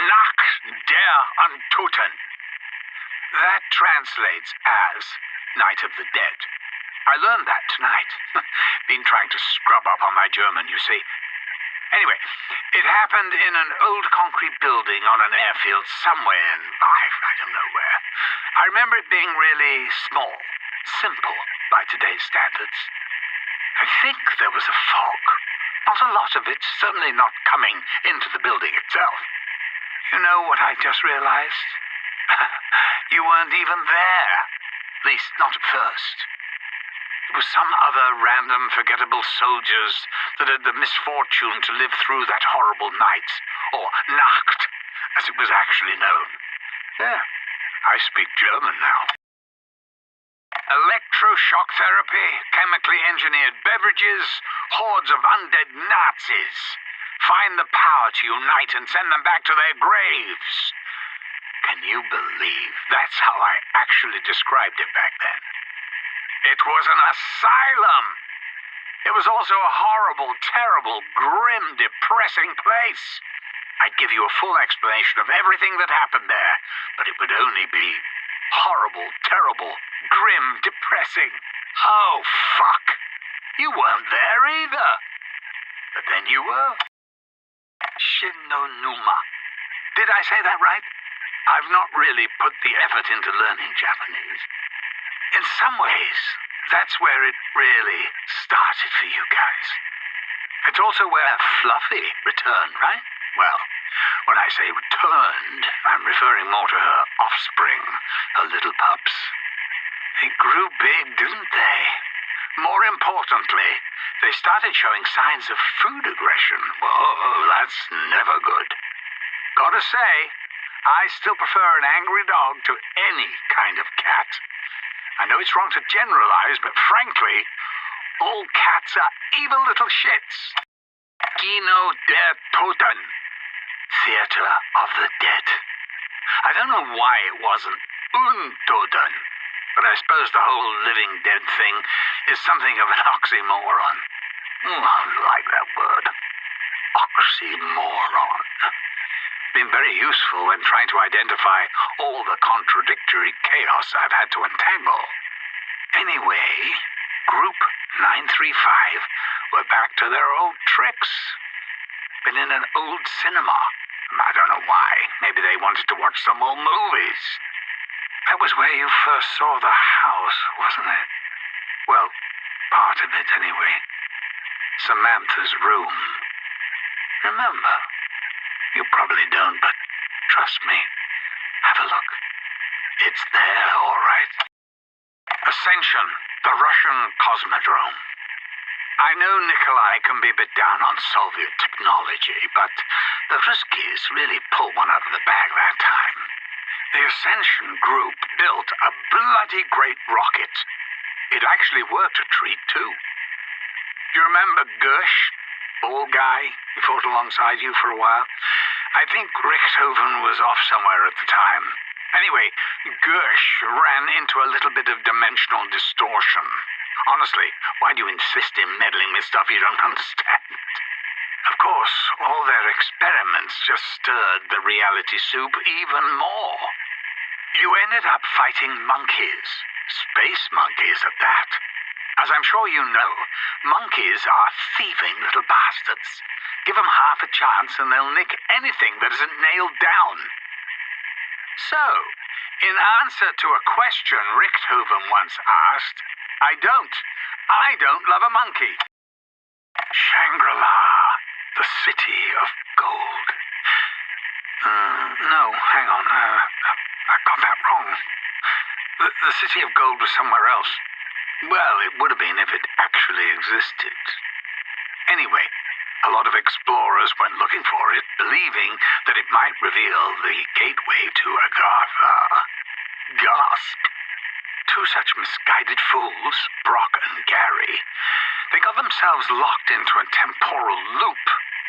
Nach der Untoten. That translates as Night of the Dead. I learned that tonight. Been trying to scrub up on my German, you see. Anyway, it happened in an old concrete building on an airfield somewhere in, I don't know where. I remember it being really small, simple by today's standards. I think there was a fog. Not a lot of it, certainly not coming into the building itself. You know what I just realized? You weren't even there. At least, not at first. It was some other random, forgettable soldiers that had the misfortune to live through that horrible night, or Nacht, as it was actually known. Yeah, I speak German now. Electroshock therapy, chemically engineered beverages, hordes of undead Nazis. Find the power to unite and send them back to their graves. Can you believe that's how I actually described it back then? It was an asylum. It was also a horrible, terrible, grim, depressing place. I'd give you a full explanation of everything that happened there, but it would only be horrible, terrible, grim, depressing. Oh, fuck. You weren't there either. But then you were. Shinonuma. Did I say that right? I've not really put the effort into learning Japanese. In some ways, that's where it really started for you guys. It's also where Fluffy returned, right? Well, when I say returned, I'm referring more to her offspring, her little pups. They grew big, didn't they? More importantly, they started showing signs of food aggression. Whoa, that's never good. Gotta say, I still prefer an angry dog to any kind of cat. I know it's wrong to generalize, but frankly, all cats are evil little shits. Kino der Toten. Theater of the Dead. I don't know why it wasn't Untoten, but I suppose the whole living dead thing is something of an oxymoron. I like that word. Oxymoron. Been very useful when trying to identify all the contradictory chaos I've had to untangle. Anyway, Group 935 were back to their old tricks. Been in an old cinema. I don't know why. Maybe they wanted to watch some old movies. That was where you first saw the house, wasn't it? Well, part of it anyway. Samantha's room. Remember? You probably don't, but trust me. Have a look. It's there, all right. Ascension, the Russian Cosmodrome. I know Nikolai can be a bit down on Soviet technology, but the Ruskies really pulled one out of the bag that time. The Ascension group built a bloody great rocket. It actually worked a treat, too. Do you remember Gersh? Bald guy? He fought alongside you for a while. I think Richthofen was off somewhere at the time. Anyway, Gersh ran into a little bit of dimensional distortion. Honestly, why do you insist in meddling with stuff you don't understand? Of course, all their experiments just stirred the reality soup even more. You ended up fighting monkeys. Space monkeys at that. As I'm sure you know, monkeys are thieving little bastards. Give them half a chance and they'll nick anything that isn't nailed down. So, in answer to a question Richthofen once asked, I don't love a monkey. Shangri-La, the city of gold. No, hang on, I got that wrong. The city of gold was somewhere else. Well, it would have been if it actually existed. Anyway, a lot of explorers went looking for it, believing that it might reveal the gateway to Agartha. Gasp! Two such misguided fools, Brock and Gary, they got themselves locked into a temporal loop,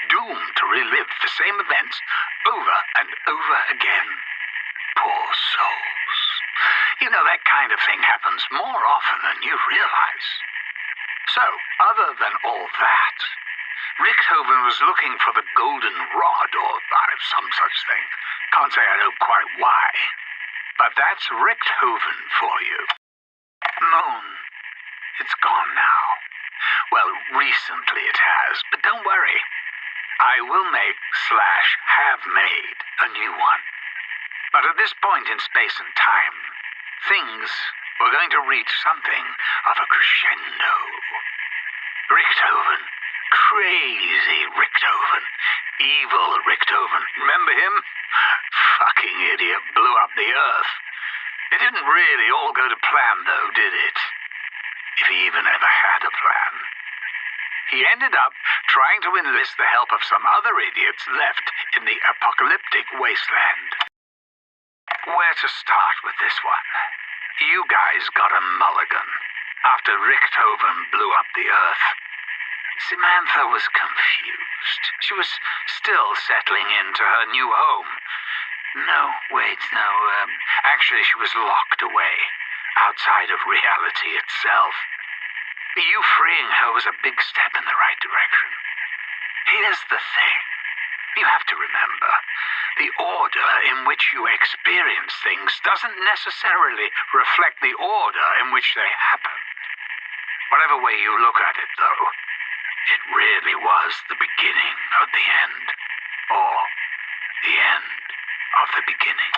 doomed to relive the same events over and over again. Poor souls. You know, that kind of thing happens more often than you realize. So, other than all that, Richthofen was looking for the golden rod, or some such thing. Can't say I know quite why. But that's Richthofen for you. Moon. It's gone now. Well, recently it has, but don't worry. I will make/have made a new one. But at this point in space and time, things were going to reach something of a crescendo. Richthofen. Crazy Richthofen. Evil Richthofen. Remember him? Fucking idiot blew up the Earth. It didn't really all go to plan, though, did it? If he even ever had a plan. He ended up trying to enlist the help of some other idiots left in the apocalyptic wasteland. Where to start with this one? You guys got a mulligan after Richthofen blew up the Earth. Samantha was confused. She was still settling into her new home. Actually, she was locked away, outside of reality itself. You freeing her was a big step in the right direction. Here's the thing. You have to remember, the order in which you experience things doesn't necessarily reflect the order in which they happened. Whatever way you look at it, though, it really was the beginning of the end. Or the end of the beginning.